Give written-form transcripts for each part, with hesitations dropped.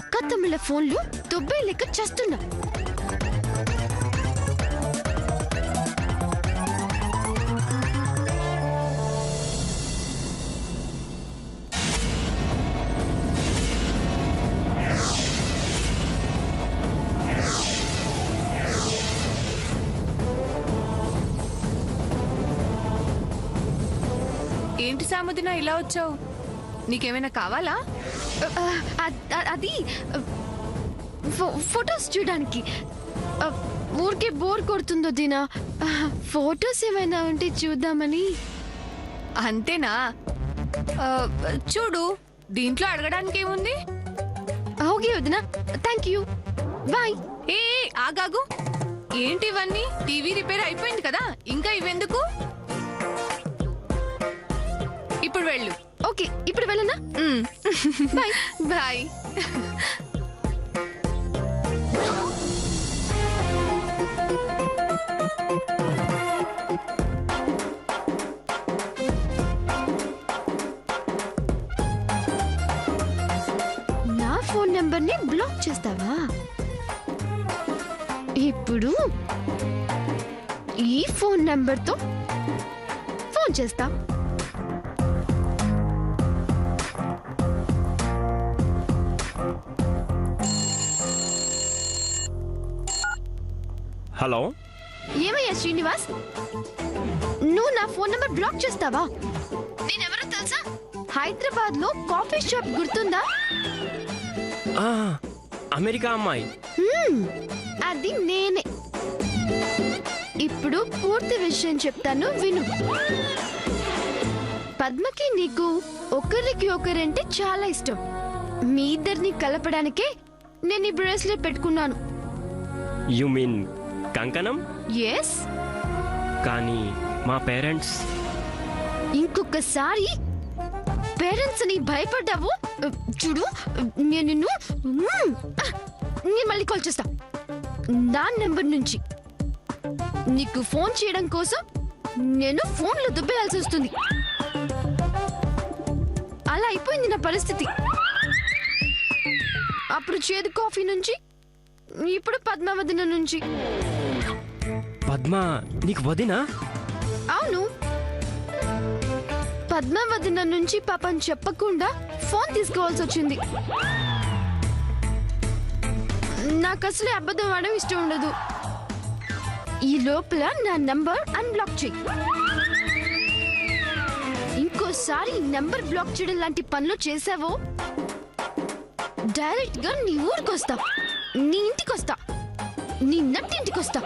అక్క తమ్ముళ్ళ ఫోన్లు దుబ్బే లెక్క చేస్తున్నా. ఏంటి సాముదిన ఇలా వచ్చావు? నీకేమైనా కావాలా? అది ఫొటోస్ చూడడానికి. ఊరికే బోర్ కొడుతుందో దినా. ఫొటోస్ ఏమైనా ఉంటే చూద్దామని. అంతేనా? చూడు, దీంట్లో అడగడానికి ఏముంది? ఓకే వదినా, థ్యాంక్ యూ, బాయ్. ఏ ఆగాగు, ఏంటి ఇవన్నీ? టీవీ రిపేర్ అయిపోయింది కదా, ఇంకా ఇవెందుకు? ఇప్పుడు వెళ్ళు. ఓకే, ఇప్పుడు వెళ్ళనా? Bye bye. నా ఫోన్ నెంబర్ ని బ్లాక్ చేస్తావా? ఇప్పుడు ఈ ఫోన్ నెంబర్ తో ఫోన్ చేస్తా. హలో, ఏమయ్యా శ్రీనివాస్, నువ్వు నా ఫోన్ నెంబర్ బ్లాక్ చేస్తావా? నేనెవరో తెలుసా? హైదరాబాద్ లో కాఫీ షాప్ గుర్తుందా? అమెరికా అమ్మాయి. అది నేనే. ఇప్పుడు పూర్తి విషయం చెప్తాను, విను. పద్మకి నీకు ఒకరికి ఒకరంటే చాలా ఇష్టం. మీ ఇద్దరిని కలపడానికే నేను ఈ బ్రేస్లెట్ పెట్టుకున్నాను. యు మీన్ కంకణం? ఎస్. కానీ మా పేరెంట్స్. ఇంకొకసారి పేరెంట్స్ ని భయపడ్డావు చూడు, నేను మళ్ళీ కాల్ చేస్తా. నా నెంబర్ నుంచి నీకు ఫోన్ చేయడం కోసం నేను ఫోన్లో దుబ్బేయాల్సి వస్తుంది. అలా అయిపోయింది నా పరిస్థితి. అప్పుడు చేదు కాఫీ నుంచి, ఇప్పుడు పద్మావతిన నుంచి. పద్మ నీకు వదినా? అవును, పద్మావతిన నుంచి పాపం చెప్పకుండా ఫోన్ తీసుకోవాల్సి వచ్చింది. నాకు అసలే అబద్ధం ఆడడం ఇష్టం ఉండదు. ఈ లోపల నా నంబర్ అన్బ్లాక్ చెయ్యి. ఇంకోసారి నంబర్ బ్లాక్ చేయడం లాంటి పనులు చేసావో డైరెక్ట్ గా నీ ఊరికొస్తా, నీ ఇంటికొస్తా, నీ నట్టింటికొస్తా.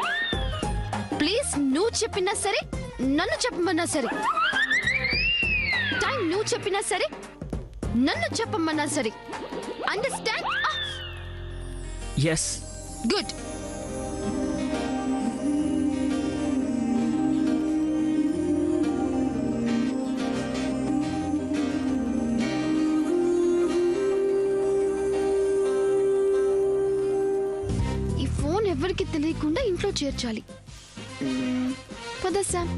ప్లీజ్, నువ్వు చెప్పినా సరే, నన్ను చెప్పమన్నా సరే, టైం నువ్వు చెప్పినా సరే, నన్ను చెప్పమన్నా సరే. అండర్స్టాండ్? ఎస్. గుడ్. ఈ ఫోన్ ఎవరికి తెలియకుండా ఇంట్లో చేర్చాలి. పద సామ్.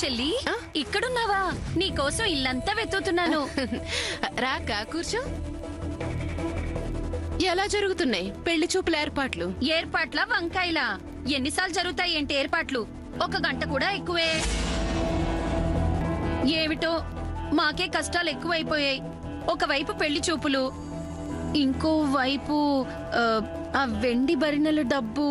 చెల్లి, ఇక్కడున్నావా? నీకోసం ఇల్లంతా వెతుకుతున్నాను. రాక కూర్చో. ఎలా జరుగుతున్నాయి పెళ్లి చూపుల ఏర్పాట్లు? ఏర్పాట్ల వంకాయలా? ఎన్నిసార్లు జరుగుతాయి ఏంటి ఏర్పాట్లు? 1 గంట కూడా ఎక్కువే. ఏమిటో మాకే కష్టాలు ఎక్కువైపోయాయి. ఒకవైపు పెళ్లి చూపులు, ఇంకో వైపు ఆ వెండి భరిణెల డబ్బు.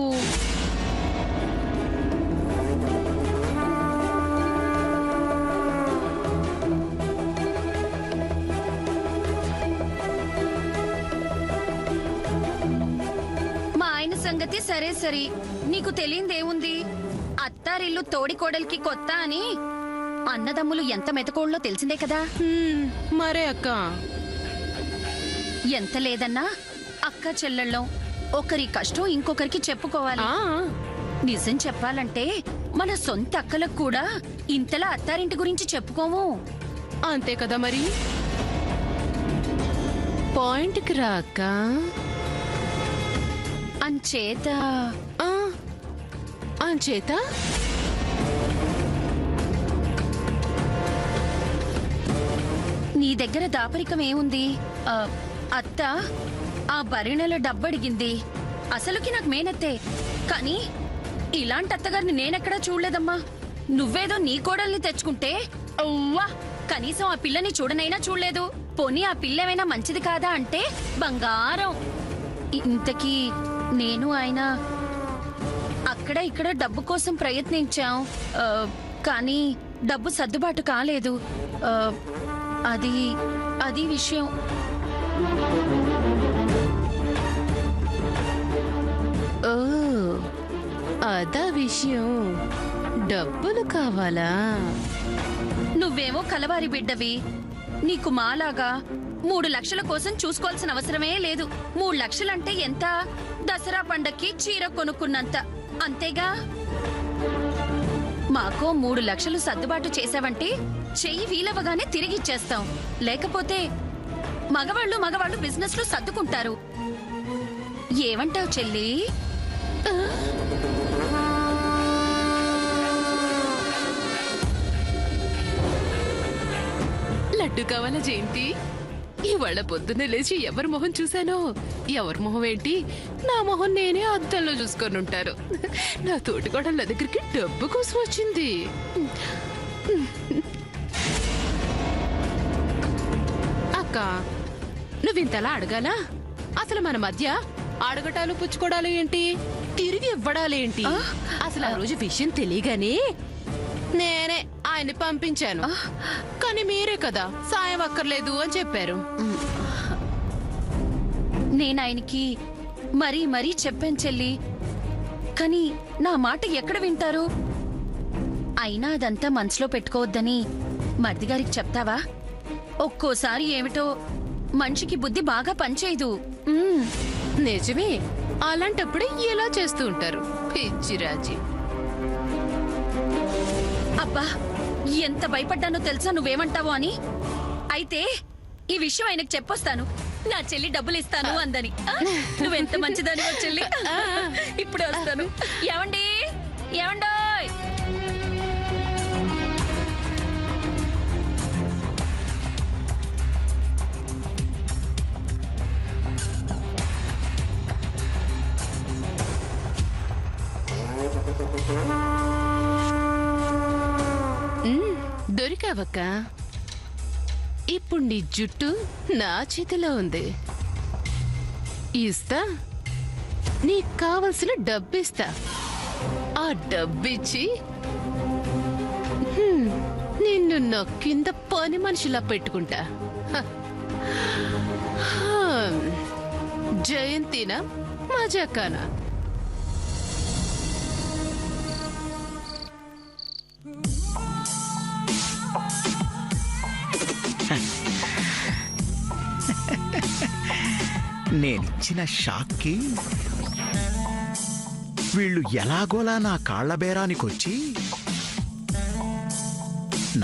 సంగతి సరే సరే, నీకు తెలియందేముంది? అత్తారిల్లు తోడికోడలికి కొత్త అని అన్నదమ్ములు ఎంత మెతకోళ్ళో తెలిసిందే కదా. మరే అక్క, ఎంత లేదన్నా అక్క చెల్లెళ్ళం ఒకరి కష్టం ఇంకొకరికి చెప్పుకోవాలి. నిజం చెప్పాలంటే మన సొంత అక్కలకు కూడా ఇంతలా అత్తారింటి గురించి చెప్పుకోము. అంతే కదా మరి. పాయింట్కి రాక అంచేత అంచేత నీ దగ్గర దాపరికం ఏముంది? అత్త ఆ భరిణెల డబ్బడిగింది. అసలుకి నాకు మేనత్తే, కానీ ఇలాంటి అత్తగారిని నేనెక్కడా చూడలేదమ్మా. నువ్వేదో నీ కోడల్ని తెచ్చుకుంటే అవ్వా, కనీసం ఆ పిల్లని చూడనైనా చూడలేదు. పోనీ ఆ పిల్లమైనా మంచిది కాదా అంటే బంగారం. ఇంతకీ నేను ఆయన అక్కడ ఇక్కడ డబ్బు కోసం ప్రయత్నించాం, కానీ డబ్బు సర్దుబాటు కాలేదు. అది అది విషయం. ఓ అదా విషయం. డబ్బులు కావాలా? నువ్వేమో కలవారి బిడ్డవి. నీకు మాలాగా 3 లక్షల కోసం చూసుకోవాల్సిన అవసరమే లేదు. 3 లక్షలంటే ఎంత? దసరా పండక్కి చీర కొనుక్కున్నంత, అంతేగా. మాకో 3 లక్షలు సర్దుబాటు చేసావంటే చెయ్యి వీలవగానే తిరిగిచ్చేస్తాం. లేకపోతే మగవాళ్ళు బిజినెస్ లో సర్దుకుంటారు. ఏమంటావు చెల్లి? లడ్డు కావాలా జయంతి? ఇవాళ పొద్దున్నే లేచి ఎవరి మొహం చూశానో. ఎవరి మొహం ఏంటి, నా మొహం నేనే అద్దంలో చూసుకొని ఉంటారు. నా తోటికోడళ్ళ దగ్గరికి డబ్బు కోసం వచ్చింది. అక్క, నువ్వింతలా అడగాలా? అసలు మన మధ్య అడగటాలు పుచ్చుకోవడాలు ఏంటి, తిరిగి ఇవ్వడాలేంటి? అసలు ఆ రోజు విషయం తెలియగానే నేనే ఆయన్ని పంపించాను. కానీ మీరే కదా సాయం అక్కర్లేదు అని చెప్పారు. నేనాయనకి మరీ చెప్పాను చెల్లి, కానీ నా మాట ఎక్కడ వింటారు? అయినా అదంతా మనసులో పెట్టుకోవద్దని మర్దిగారికి చెప్తావా? ఒక్కోసారి ఏమిటో మనిషికి బుద్ధి బాగా పనిచేయదు. నిజమే, అలాంటప్పుడు ఇలా చేస్తూ ఉంటారు పిచ్చిరాజీ. అబ్బా, ఎంత భయపడ్డానో తెలుసా నువ్వేమంటావో అని. అయితే ఈ విషయం ఆయనకు చెప్పొస్తాను. నా చెల్లి డబ్బులు ఇస్తాను అందని. నువ్వెంత మంచిదానివో చెల్లి. ఇప్పుడే వస్తాను. ఏమండి, ఏమండోయ్? దొరికావక్క. ఇప్పుడు నీ జుట్టు నా చేతిలో ఉంది. ఇస్తా, నీకు కావలసిన డబ్బిస్తా. ఆ డబ్బిచ్చి నిన్ను నా కింద పని మనిషిలా పెట్టుకుంటా. జయంతినా మజాకానా? నేనిచ్చిన షాక్కి వీళ్ళు ఎలాగోలా నా కాళ్ల బేరానికొచ్చి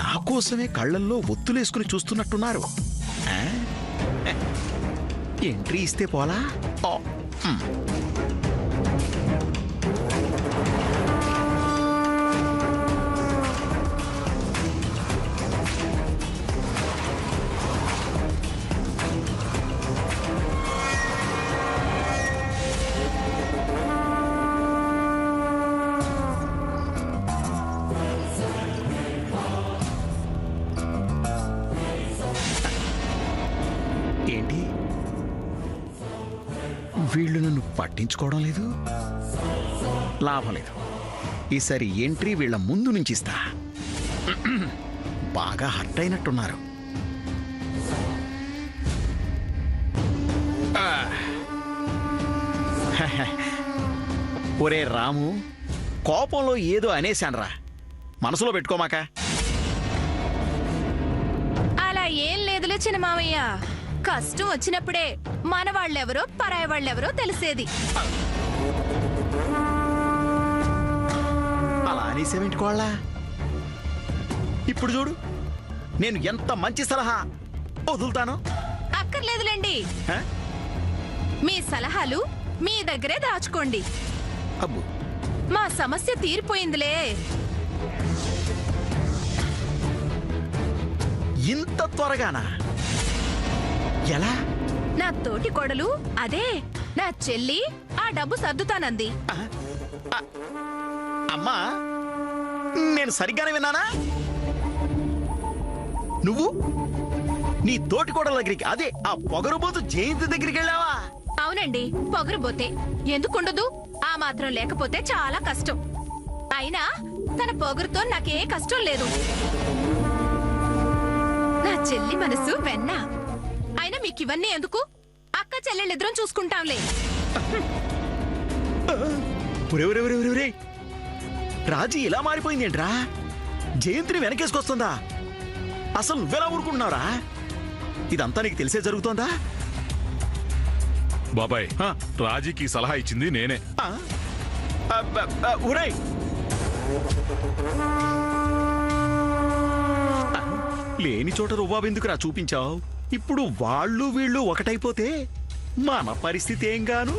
నా కోసమే కళ్ళల్లో ఒత్తులేసుకుని చూస్తున్నట్టున్నారు. ఎంట్రీ ఇస్తే పోలా? ఏంటి, వీళ్ళు నన్ను పట్టించుకోవడం లేదు? లాభం లేదు. ఈసారి ఎంట్రీ వీళ్ళ ముందు నుంచి ఇస్తా. బాగా హర్ట్ అయినట్టున్నారు. ఒరే రాము, కోపంలో ఏదో అనేశాన్రా, మనసులో పెట్టుకోమాక. అలా ఏం లేదులే చిన్న మామయ్య. కష్టం వచ్చినప్పుడే మన వాళ్ళెవరో పరాయి వాళ్ళెవరో తెలిసేది. అలా అనేసేమింటి కోళ్ళ? ఇప్పుడు చూడు, నేను ఎంత మంచి సలహా వదులుతాను. అక్కర్లేదులేండి. హ? మీ సలహాలు మీ దగ్గరే దాచుకోండి. అబ్బో, మా సమస్య తీరిపోయిందిలే. ఇంత త్వరగానా? ఎలా? నా తోటి కోడలు అదే నా చెల్లి ఆ డబ్బు సర్దుతానంది. అమ్మా, నేను సరిగ్గానే విన్నానా? నువ్వు నీ తోటి కోడల దగ్గరికి, అదే ఆ పొగరుబోతు జయంతి దగ్గరికి వెళ్ళావా? అవునండి, పొగరుబోతే ఎందుకుండదు? ఆ మాత్రం లేకపోతే చాలా కష్టం. అయినా తన పొగరుతో నాకే కష్టం లేదు. నా చెల్లి మనసు వెన్న. అయినా మీకివన్నీ ఎందుకు? అక్క చెల్లెళ్ళిద్దరం చూసుకుంటాంలే. ఒరే, రాజీ ఇలా మారిపోయిందేంట్రా? జయంతిని వెనకేసుకొస్తుందా? అసలు నువ్వెలా ఊరుకుంటున్నావురా? ఇదంతా నీకు తెలిసే జరుగుతోందా? బాబాయ్, ఆ. రాజీకి సలహా ఇచ్చింది నేనే. ఒరేయ్, లేని చోట రుబాబెందుకురా చూపించావు? ఇప్పుడు వాళ్ళు వీళ్ళు ఒకటైపోతే మన పరిస్థితి ఏం గాను?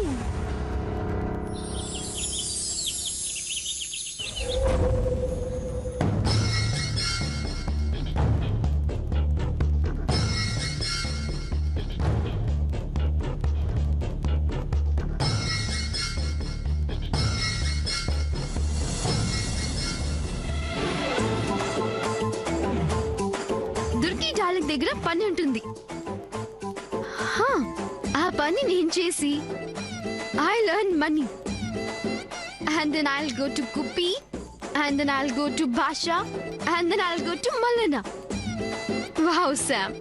దుర్గి డార్లింగ్ దగ్గర పని ఉంటుంది. హా, ఆ పని నేను చేసి I'll earn money. And then I'll go to Guppy. And then I'll go to Basha. And then I'll go to Malana. Wow, Sam.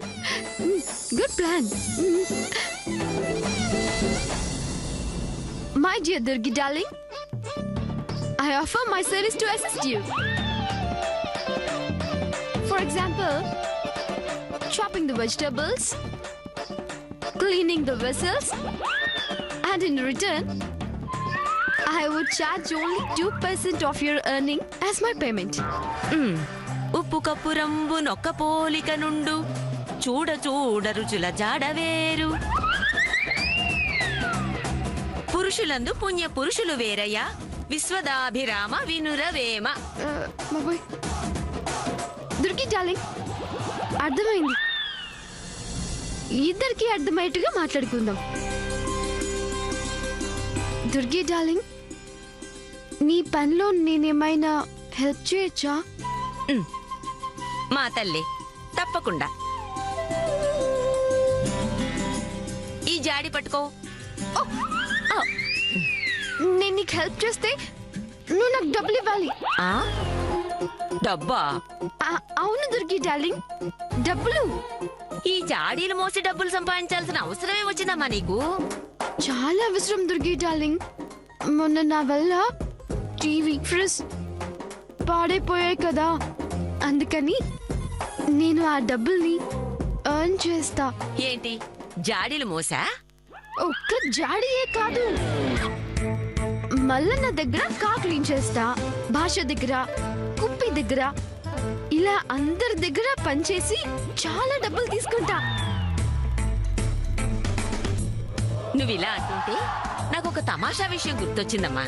Good plan. My dear Durgi darling, I offer my service to assist you. For example, chopping the vegetables, cleaning the vessels, and in return, I would charge only 2% of your earning as my payment. ఉప్పు cup రంబు నొక్క పోలిక నుండు చూడ చూడ రుచుల జాడవేరు పురుషులందు పుణ్య పురుషులు వేరయ్య విశ్వదాభిరామ వినురవేమ. Baboy. Durgi darling, అర్థమైంది. ఇద్దరికి అర్థమయ్యేట్టుగా మాట్లాడుకుందాం. దుర్గి డార్లింగ్, నీ పనిలో నేనేమైనా హెల్ప్ చేయొచ్చా? మా తల్లి తప్పకుండా. ఈ జాడి పట్టుకో. నేను నీకు హెల్ప్ చేస్తే నువ్వు నాకు డబ్బులు ఇవ్వాలి. ఆ? డబ్బా? అవును దుర్గి డార్లింగ్, డబ్బులు. ఈ జాడీలు మోసి డబ్బులు సంపాదించాల్సిన అవసరమే వచ్చిందమ్మా నీకు? చాలా అవసరం దుర్గి డార్లింగ్. మొన్న నా వల్ల టీవీ ఫ్రిడ్జ్ పాడైపోయాయి కదా, అందుకని నేను ఆ డబ్బుల్ని ఎర్న్ చేస్తా. ఏంటి జాడీలు మోసా? ఒక్క జాడీయే కాదు, మళ్ళా నా దగ్గర కార్ క్లీన్ చేస్తా, భాష దగ్గర, కుప్పి దగ్గర, ఇలా అందరి దగ్గర పనిచేసి చాలా డబ్బులు తీసుకుంటా. నువ్వు ఇలా అంటుంటే నాకు ఒక తమాషా విషయం గుర్తొచ్చిందమ్మా.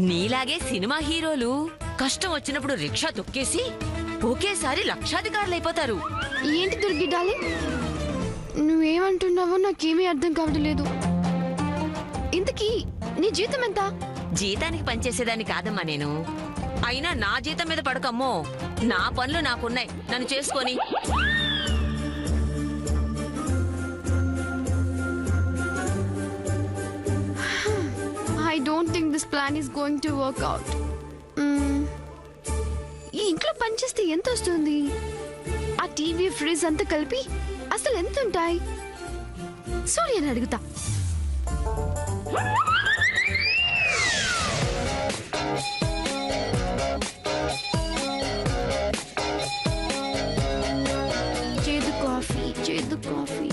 నీలాగే సినిమా హీరోలు కష్టం వచ్చినప్పుడు రిక్షా తొక్కేసి ఒకేసారి లక్షాధికారులైపోతారు. ఏంటి దుర్గి డార్లింగ్, నువ్వేమంటున్నావో నాకేమీ అర్థం కావడం లేదు. ఇంతకీ నీ జీతం ఎంత? జీతానికి పనిచేసేదాన్ని కాదమ్మా నేను. అయినా నా జీతం మీద పడకమ్మో, నా పనులు నాకున్నాయి, నన్ను చేసుకొని. I don't think this plan is going to work out. ఈ ఇంట్లో పనిచేస్తే ఎంత వస్తుంది? ఆ టీవీ ఫ్రిడ్జ్ అంతా కలిపి అసలు ఎంత ఉంటాయి? సూర్యని అడుగుతా. చేదు కాఫీ, చేదు కాఫీ.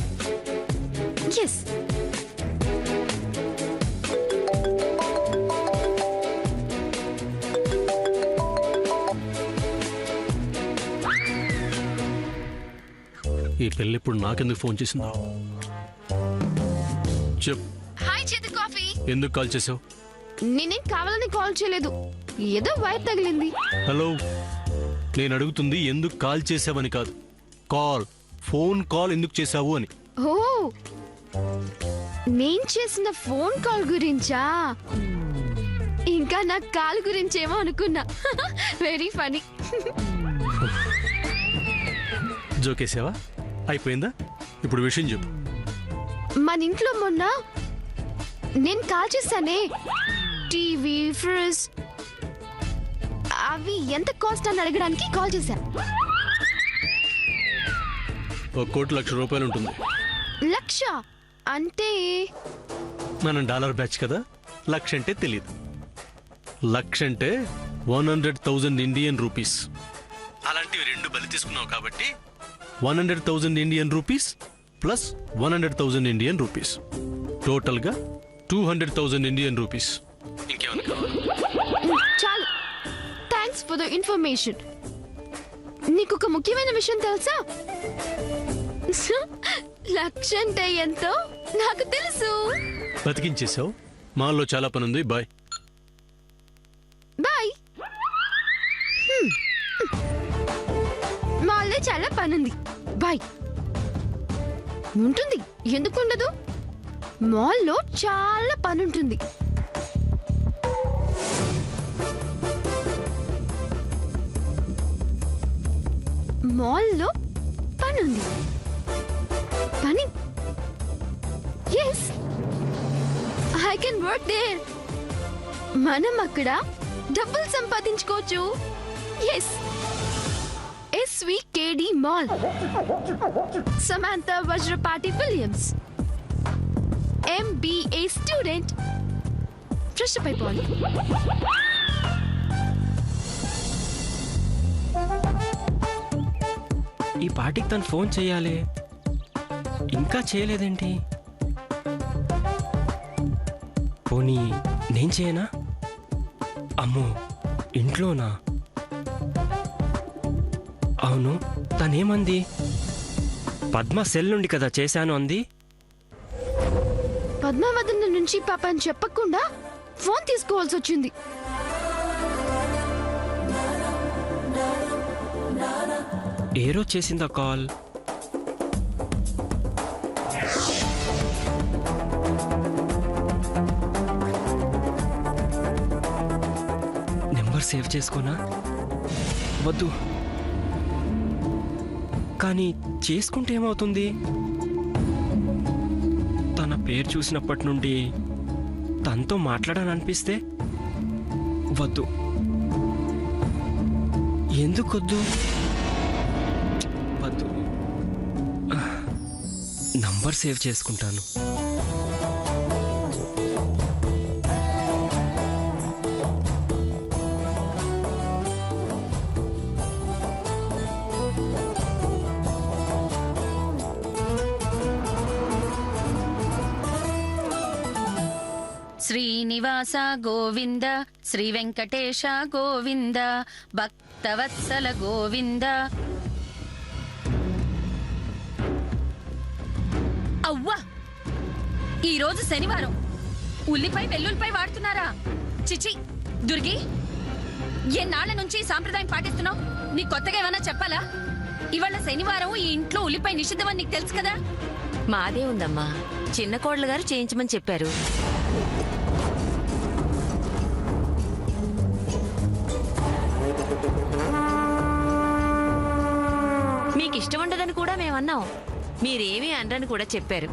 ఎస్, ఈ పెళ్ళి ఇప్పుడు నాకెందుకు ఫోన్ చేసిందో చెప్పు. హాయ్ చేతి కాఫీ. ఎందుకు కాల్ చేసావు? నేనేం కావాలని కాల్ చేయలేదు, ఏదో వైర్ తగిలింది. హలో, నేను అడుగుతుంది ఎందుకు కాల్ చేసావని కాదు, ఫోన్ కాల్ ఎందుకు చేసావు అని. ఓ, నేను చేసిన ఫోన్ కాల్ గురించా? ఇంకా నా కాల్ గురించేమో అనుకున్నా. Very funny. జోకేసావా? అయిపోయిందా? ఇప్పుడు విషయం చెప్పు. మన ఇంట్లో మొన్న నేను కాల్ చేశానే, టీవీ, ఫ్రిడ్జ్ అవి ఎంత కాస్ట్ అని అడగడానికి కాల్ చేశా. 1,00,00,000 ఉంటుంది. లక్ష అంటే మనం డాలర్ బ్యాచ్ కదా, లక్ష అంటే తెలియదు. లక్ష అంటే 100,000 ఇండియన్ రూపీస్. అలాంటివి 2 బలి తీసుకున్నావు కాబట్టి 100,000 Indian rupees plus 100,000 Indian rupees, టోటల్గా 200,000 ఇండియన్ రూపీస్. ఇంకేమైనా కావాలి? చాలు, థ్యాంక్స్ ఫర్ ద ఇన్ఫర్మేషన్. నీకు ఒక ముఖ్యమైన విషయం తెలుసా? లక్ష అంటే ఎంతో నాకు తెలుసు. బతికించేసావు. మాల్లో చాలా పని ఉంది. Bye bye. మాల్లో చాలా పనుంది. బాయ్. ఉంటుంది, ఎందుకు ఉండదు? మాల్లో చాలా పనుంటుంది. మాల్లో పనుంది. పని? Yes, I can work there. మనం అక్కడ డబ్బులు సంపాదించుకోవచ్చు. Yes, SVKD Mall. Samantha Vajrapati Williams, MBA student. Fresh up అయిపోవాలి. ఈ పార్టీకి తను ఫోన్ చేయాలి, ఇంకా చేయలేదేంటి? పోనీ నేను చేయనా? అమ్మో, ఇంట్లోనా? అవును, తనేమంది? పద్మ సెల్ నుండి కదా చేశాను అంది. పద్మావతి నుంచి పాపని చెప్పకుండా ఫోన్ తీసుకోవాల్సి వచ్చింది. ఏ రోజు చేసిందా కాల్? Number save చేసుకోనా? వద్దు. కానీ చేసుకుంటే ఏమవుతుంది? తన పేరు చూసినప్పటి నుండి తనతో మాట్లాడాలనిపిస్తే వద్దు. ఎందుకొద్దు? వద్దు. నంబర్ సేవ్ చేసుకుంటాను. శ్రీనివాస గోవింద, శ్రీ వెంకటేశ గోవింద, భక్తవత్సల గోవింద. అవ్వా, ఈరోజు శనివారం, ఉల్లిపాయ వెల్లుల్లిపాయ వాడుతున్నారా? చిచి దుర్గి, ఎన్నాళ్ల నుంచి ఈ సాంప్రదాయం పాటిస్తున్నావు? నీ కొత్తగా ఏమన్నా చెప్పాలా? ఇవాళ శనివారం, ఈ ఇంట్లో ఉల్లిపాయ నిషిద్ధమని నీకు తెలుసు కదా. మాదే ఉందమ్మా, చిన్న కోడలు గారు చేయించమని చెప్పారు. మీకు ఇష్టం ఉండదని కూడా మేమన్నాం, మీరేమీ అనరని కూడా చెప్పారు.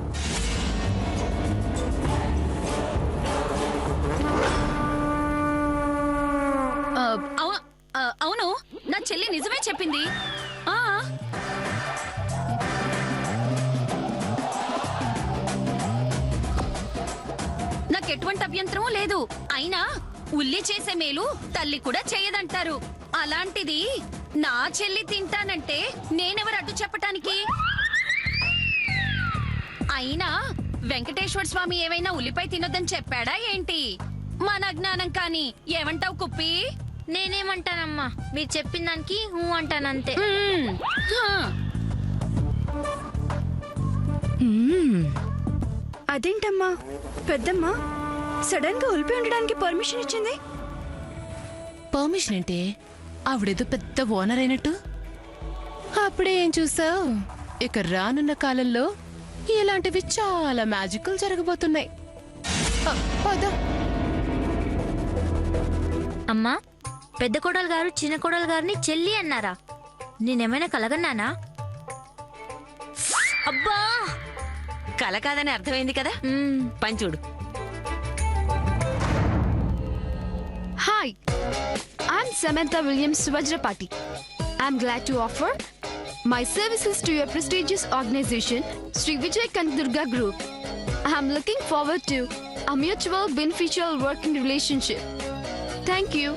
అవును, నా చెల్లి నిజమే చెప్పింది. నాకెటువంటి అభ్యంతరం లేదు. అయినా ఉల్లి చేసే మేలు తల్లి కూడా చేయదంటారు. అలాంటిది నా చెల్లి తింటానంటే నేనెవరు అడ్డు చెప్పటానికి? అయినా వెంకటేశ్వర స్వామి ఏమైనా ఉల్లిపాయ తినొద్దని చెప్పాడా ఏంటి? మన అజ్ఞానం కాని. ఏమంటావు కుప్పి? నేనేమంటానమ్మా, మీరు చెప్పిన దానికి అంటానంతే. అదేంటమ్మా పెద్దమ్మ సడన్ గా ఉలిపి ఉండడానికి పర్మిషన్ ఇచ్చింది? పర్మిషన్ అంటే ఆవిడేదో పెద్ద ఓనర్ అయినట్టు. అప్పుడే ఏం చూసావు, ఇక రానున్న కాలంలో ఇలాంటివి చాలా మ్యాజికల్ జరగబోతున్నాయి. పద. అమ్మా, పెద్ద కోడలు గారు చిన్న కోడలు గారిని చెల్లి అన్నారా? నేనేమైనా కలగన్నానా? అబ్బా కల కాదని అర్థమైంది కదా. పని చూడు. Hi, I'm Samantha Williams Vajrapati. I'm glad to offer my services to your prestigious organization, Sri Vijay Kanadurga Group. I'm looking forward to a mutual beneficial working relationship. Thank you.